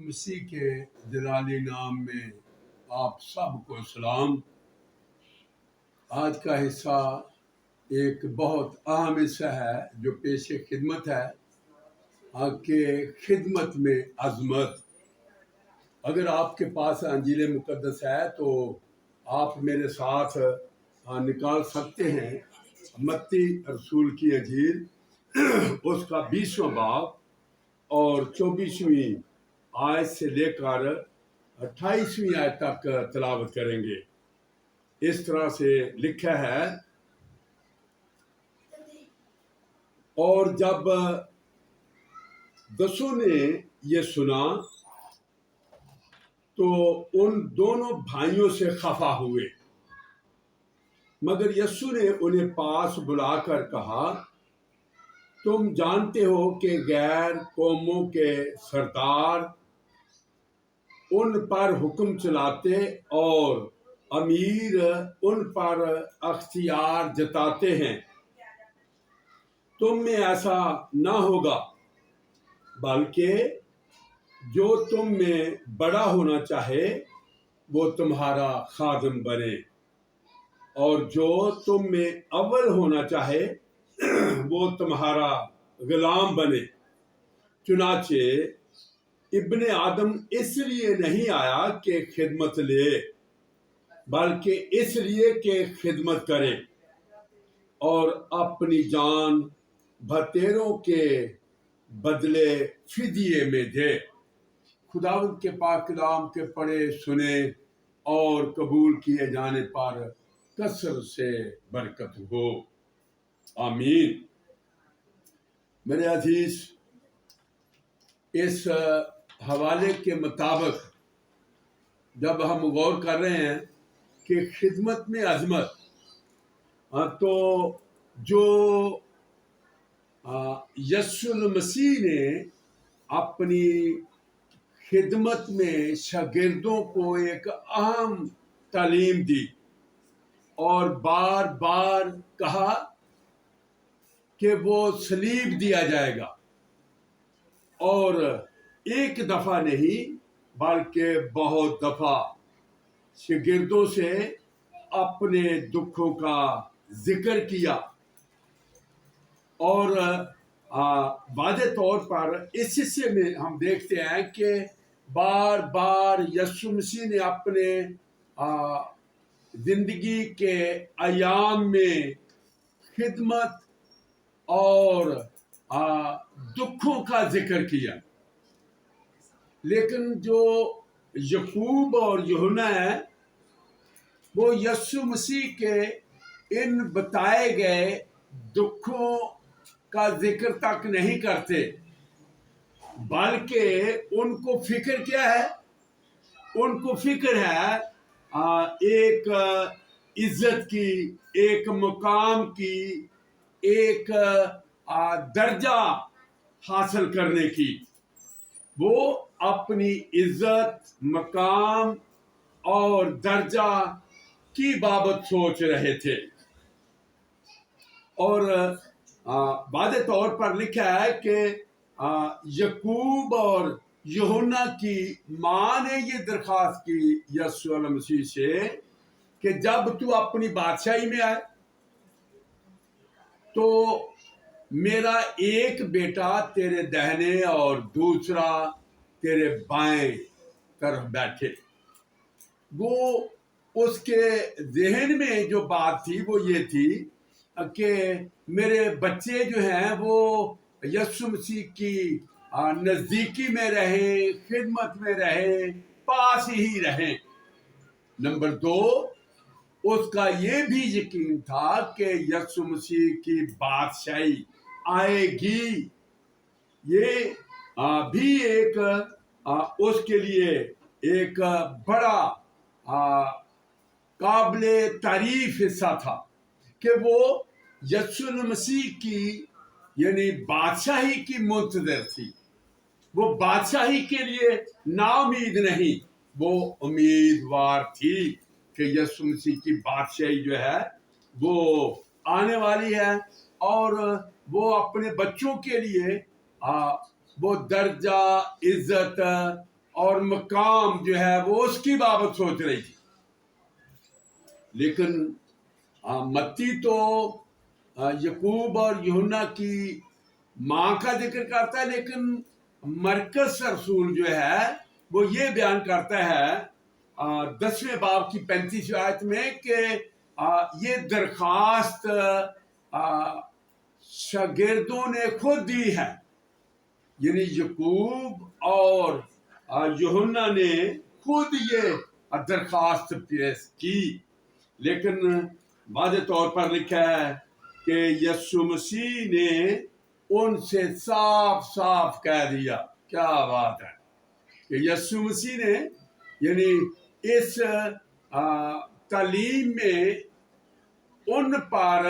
مسیح کے جلالی نام میں آپ سب کو سلام۔ آج کا حصہ ایک بہت اہم حصہ ہے جو پیش خدمت ہے کہ خدمت میں عظمت۔ اگر آپ کے پاس انجیل مقدس ہے تو آپ میرے ساتھ نکال سکتے ہیں متی رسول کی انجیل اس کا 20واں باب اور 24ویں آیت سے لے کر 28ویں آیت تک تلاوت کریں گے۔ اس طرح سے لکھا ہے، اور جب دسوں نے یہ سنا تو ان دونوں بھائیوں سے خفا ہوئے، مگر یسوع نے انہیں پاس بلا کر کہا، تم جانتے ہو کہ غیر قوموں کے سردار ان پر حکم چلاتے اور امیر ان پر اختیار جتاتے ہیں۔ تم میں ایسا نہ ہوگا، بلکہ جو تم میں بڑا ہونا چاہے وہ تمہارا خادم بنے، اور جو تم میں اول ہونا چاہے وہ تمہارا غلام بنے۔ چنانچہ ابن آدم اس لیے نہیں آیا کہ خدمت لے، بلکہ اس لیے کہ خدمت کرے اور اپنی جان بھتیروں کے بدلے فدیے میں دے۔ خداوند کے پاک کلام کے پڑھے سنے اور قبول کیے جانے پر کثرت سے برکت ہو، آمین۔ میرے عزیز، اس حوالے کے مطابق جب ہم غور کر رہے ہیں کہ خدمت میں عظمت، تو جو یسوع المسیح نے اپنی خدمت میں شاگردوں کو ایک اہم تعلیم دی اور بار بار کہا کہ وہ صلیب دیا جائے گا، اور ایک دفعہ نہیں بلکہ بہت دفعہ شاگردوں سے اپنے دکھوں کا ذکر کیا، اور واضح طور پر اس حصے میں ہم دیکھتے ہیں کہ بار بار یسوع مسیح نے اپنے زندگی کے ایام میں خدمت اور دکھوں کا ذکر کیا، لیکن جو یعقوب اور یوحنا ہے وہ یسوع مسیح کے ان بتائے گئے دکھوں کا ذکر تک نہیں کرتے، بلکہ ان کو فکر کیا ہے؟ ان کو فکر ہے ایک عزت کی، ایک مقام کی، ایک درجہ حاصل کرنے کی۔ وہ اپنی عزت، مقام اور درجہ کی بابت سوچ رہے تھے، اور واضح طور پر لکھا ہے کہ یعقوب اور یوحنا کی ماں نے یہ درخواست کی یسوع المسیح سے کہ جب تو اپنی بادشاہی میں آئے تو میرا ایک بیٹا تیرے دہنے اور دوسرا تیرے بائیں طرف بیٹھے۔ وہ اس کے ذہن میں جو بات تھی وہ یہ تھی کہ میرے بچے جو ہیں وہ یسوع مسیح کی نزدیکی میں رہیں، خدمت میں رہیں، پاس ہی رہیں۔ نمبر 2، اس کا یہ بھی یقین تھا کہ یسوع مسیح کی بادشاہی آئے گی۔ یہ بھی ایک اس کے لیے ایک بڑا قابل تعریف حصہ تھا کہ وہ یسوع المسیح کی یعنی بادشاہی کی منتظر تھی۔ وہ بادشاہی کے لیے نا امید نہیں، وہ امیدوار تھی کہ یسوع مسیح کی بادشاہی جو ہے وہ آنے والی ہے، اور وہ اپنے بچوں کے لیے وہ درجہ، عزت اور مقام جو ہے وہ اس کی بابت سوچ رہی تھی. لیکن متی تو یعقوب اور یوحنا کی ماں کا ذکر کرتا ہے، لیکن مرکز رسول جو ہے وہ یہ بیان کرتا ہے 10ویں باب کی 35ویں آیت میں کہ یہ درخواست شاگردوں نے خود دی ہے. یعنی یعقوب اور یوحنا نے خود یہ درخواست پیش کی، لیکن واضح طور پر لکھا ہے کہ یسوع مسیح نے ان سے صاف صاف کہہ دیا. کیا بات ہے کہ یسوع مسیح نے یعنی اس تعلیم میں ان پر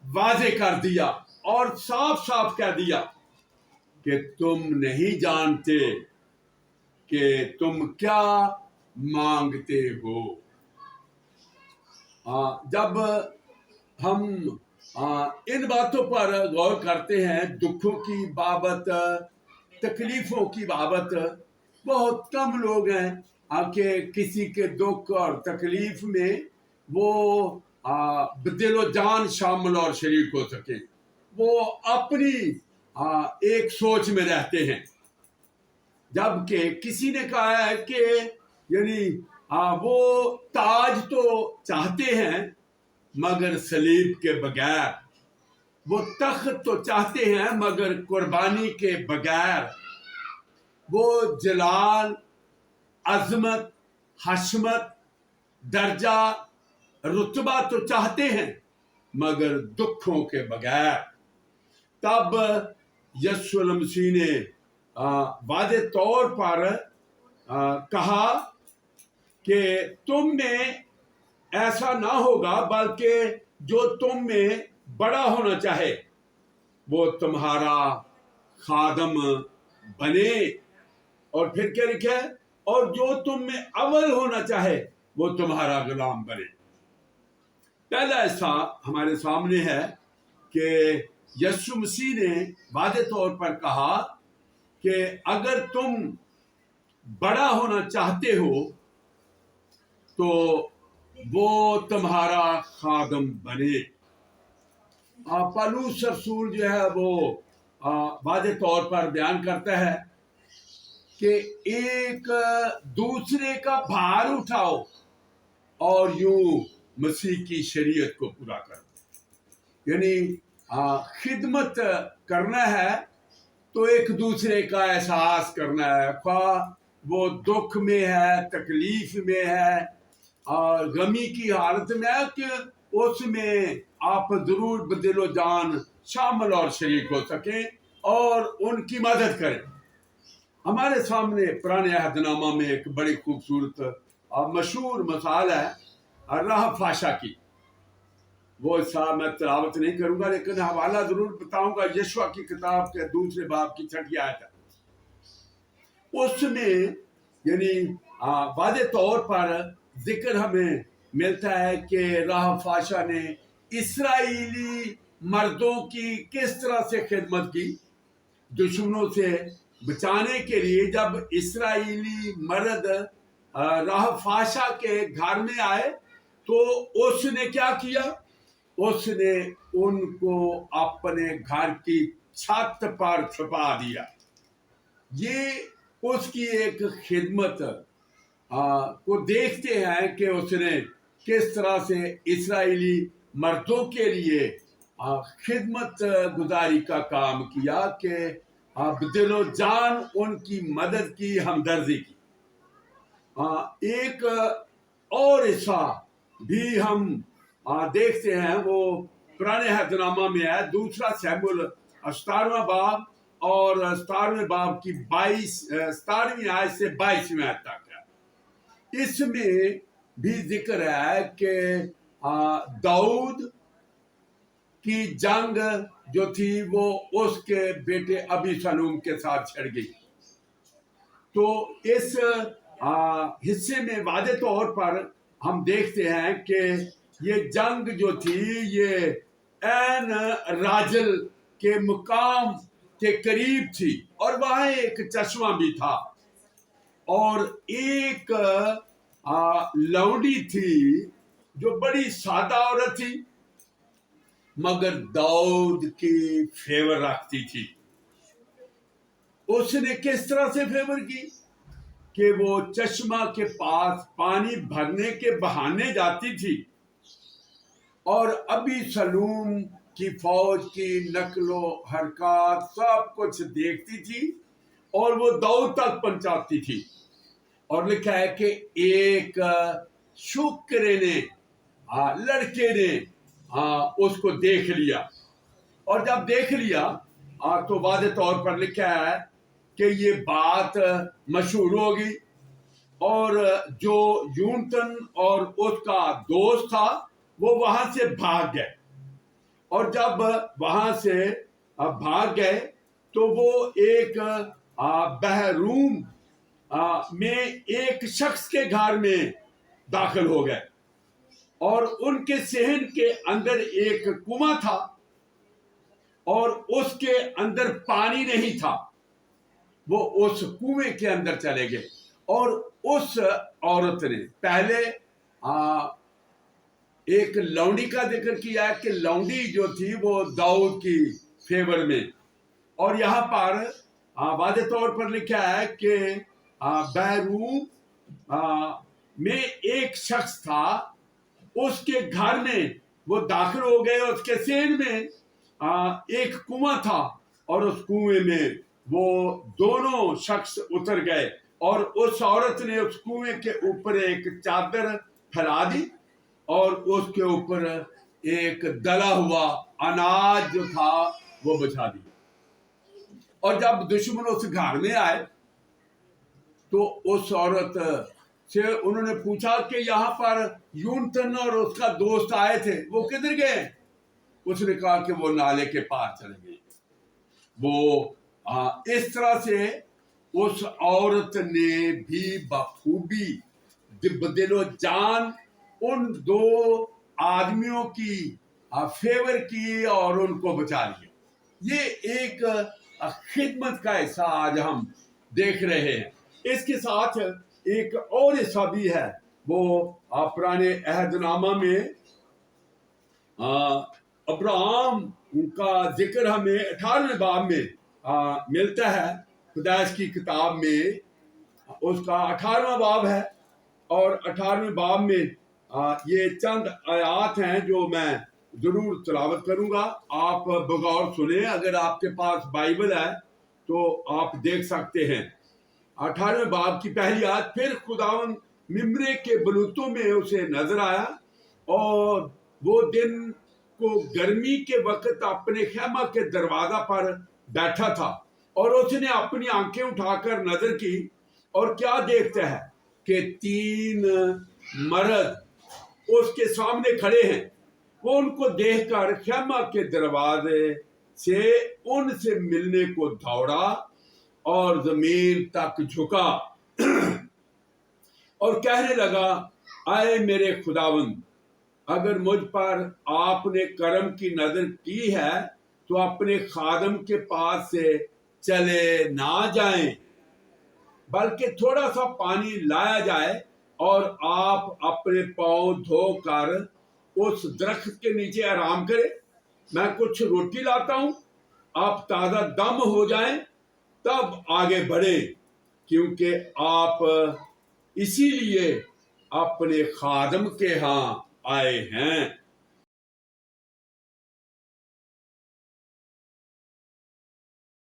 واضح کر دیا اور صاف صاف کہہ دیا کہ تم نہیں جانتے کہ تم کیا مانگتے ہو. جب ہم ان باتوں پر غور کرتے ہیں، دکھوں کی بابت، تکلیفوں کی بابت، بہت کم لوگ ہیں کہ کسی کے دکھ اور تکلیف میں وہ بدل و جان شامل اور شریک ہو سکے. وہ اپنی ایک سوچ میں رہتے ہیں، جبکہ کسی نے کہا ہے کہ یعنی وہ تاج تو چاہتے ہیں مگر صلیب کے بغیر، وہ تخت تو چاہتے ہیں مگر قربانی کے بغیر، وہ جلال، عظمت، حشمت، درجہ، رتبہ تو چاہتے ہیں مگر دکھوں کے بغیر. تب یسوع مسیح نے واضح طور پر کہا کہ تم میں ایسا نہ ہوگا، بلکہ جو تم میں بڑا ہونا چاہے وہ تمہارا خادم بنے. اور پھر کیا لکھا ہے؟ اور جو تم میں اول ہونا چاہے وہ تمہارا غلام بنے. پہلا ایسا ہمارے سامنے ہے کہ یسوع مسیح نے واضح طور پر کہا کہ اگر تم بڑا ہونا چاہتے ہو تو وہ تمہارا خادم بنے. پالوس رسول جو ہے وہ واضح طور پر بیان کرتا ہے کہ ایک دوسرے کا بھار اٹھاؤ اور یوں مسیح کی شریعت کو پورا کرو. یعنی خدمت کرنا ہے تو ایک دوسرے کا احساس کرنا ہے، خواہ وہ دکھ میں ہے، تکلیف میں ہے اور غمی کی حالت میں ہے، کہ اس میں آپ ضرور بدل و جان شامل اور شریک ہو سکیں اور ان کی مدد کریں. ہمارے سامنے پرانے عہد نامہ میں ایک بڑی خوبصورت اور مشہور مثال ہے راہ فاشا کی. وہ میں تلاوت نہیں کروں گا لیکن حوالہ ضرور بتاؤں گا. یشوع کی کتاب کے 2 باب کی 6 آیت ہے. اس میں یعنی واضح طور پر ذکر ہمیں ملتا ہے کہ راہ فاشا نے اسرائیلی مردوں کی کس طرح سے خدمت کی دشمنوں سے بچانے کے لیے. جب اسرائیلی مرد راہ فاشا کے گھر میں آئے تو اس نے کیا کیا؟ اس نے ان کو اپنے گھر کی چھت پر چھپا دیا. یہ اس کی ایک خدمت کو دیکھتے ہیں کہ اس نے کس طرح سے اسرائیلی مردوں کے لیے خدمت گزاری کا کام کیا کہ دل و جان ان کی مدد کی، ہمدردی کی. ایک اور حصہ بھی ہم دیکھتے ہیں، وہ پرانے عہد نامہ میں ہے 2 سیموئیل 17واں باب اور 17ویں باب کی 17ویں آیت سے 22ویں آیت تک ہے. اس میں بھی ذکر ہے کہ داؤد کی جنگ جو تھی وہ اس کے بیٹے ابی سلوم کے ساتھ چھڑ گئی. تو اس حصے میں واضح طور پر ہم دیکھتے ہیں کہ یہ جنگ جو تھی یہ عین راجل کے مقام کے قریب تھی اور وہاں ایک چشمہ بھی تھا. اور ایک لونڈی تھی جو بڑی سادہ عورت تھی مگر داؤد کی فیور رکھتی تھی. اس نے کس طرح سے فیور کی کہ وہ چشمہ کے پاس پانی بھرنے کے بہانے جاتی تھی اور ابھی سلوم کی فوج کی نقل و حرکات سب کچھ دیکھتی تھی اور وہ داؤد تک پہنچاتی تھی. اور لکھا ہے کہ ایک شکرے نے لڑکے نے اس کو دیکھ لیا اور جب دیکھ لیا تو واضح طور پر لکھا ہے کہ یہ بات مشہور ہوگی اور جو یونتن اور اس کا دوست تھا وہ وہاں سے بھاگ گئے اور جب وہاں سے بھاگ گئے تو وہ ایک بحروم میں ایک شخص کے گھر میں داخل ہو گئے اور ان کے صحن کے اندر ایک کنواں تھا اور اس کے اندر پانی نہیں تھا. وہ اس کنویں کے اندر چلے گئے اور اس عورت نے پہلے ایک لونڈی کا ذکر کیا کہ لونڈی جو تھی وہ داؤد کی فیور میں, اور یہاں پر واضح طور پر لکھا ہے کہ بحروم میں ایک شخص تھا اس کے گھر میں وہ داخل ہو گئے. اس کے صحن میں ایک کنواں تھا اور اس کنویں میں وہ دونوں شخص اتر گئے اور اس عورت نے اس کنویں کے اوپر ایک چادر پھیلا دی اور اس کے اوپر ایک دلا ہوا اناج جو تھا وہ بچھا دیا. اور جب دشمن اس گھر میں آئے تو اس عورت سے انہوں نے پوچھا کہ یہاں پر یونتن اور اس کا دوست آئے تھے, وہ کدھر گئے؟ اس نے کہا کہ وہ نالے کے پار چلے گئے. وہ اس طرح سے اس عورت نے بھی بخوبی دل و جان ان دو آدمیوں کی فیور کی اور ان کو بچا لیا. یہ ایک خدمت کا حصہ آج ہم دیکھ رہے ہیں. اس کے ساتھ ایک اور حصہ بھی ہے, وہ پرانے عہد نامہ میں ابراہم کا ذکر ہمیں 18ویں باب میں ملتا ہے. پیدائش کی کتاب میں اس کا 18واں باب ہے اور 18ویں باب میں یہ چند آیات ہیں جو میں ضرور تلاوت کروں گا. آپ بغور سنیں, اگر آپ کے پاس بائبل ہے تو آپ دیکھ سکتے ہیں. 18ویں باب کی پہلی آیت, پھر خداوند ممرے کے بلوتوں میں اسے نظر آیا اور وہ دن کو گرمی کے وقت اپنے خیمہ کے دروازہ پر بیٹھا تھا اور اس نے اپنی آنکھیں اٹھا کر نظر کی اور کیا دیکھتا ہے کہ 3 مرد اس کے سامنے کھڑے ہیں. وہ ان کو دیکھ کر خیمہ کے دروازے سے ان سے ملنے کو دوڑا اور زمین تک جھکا اور کہنے لگا, اے میرے خداوند, اگر مجھ پر آپ نے کرم کی نظر کی ہے تو اپنے خادم کے پاس سے چلے نہ جائیں, بلکہ تھوڑا سا پانی لایا جائے اور آپ اپنے پاؤں دھو کر اس درخت کے نیچے آرام کریں. میں کچھ روٹی لاتا ہوں, آپ تازہ دم ہو جائیں تب آگے بڑھیں, کیونکہ آپ اسی لیے اپنے خادم کے ہاں آئے ہیں.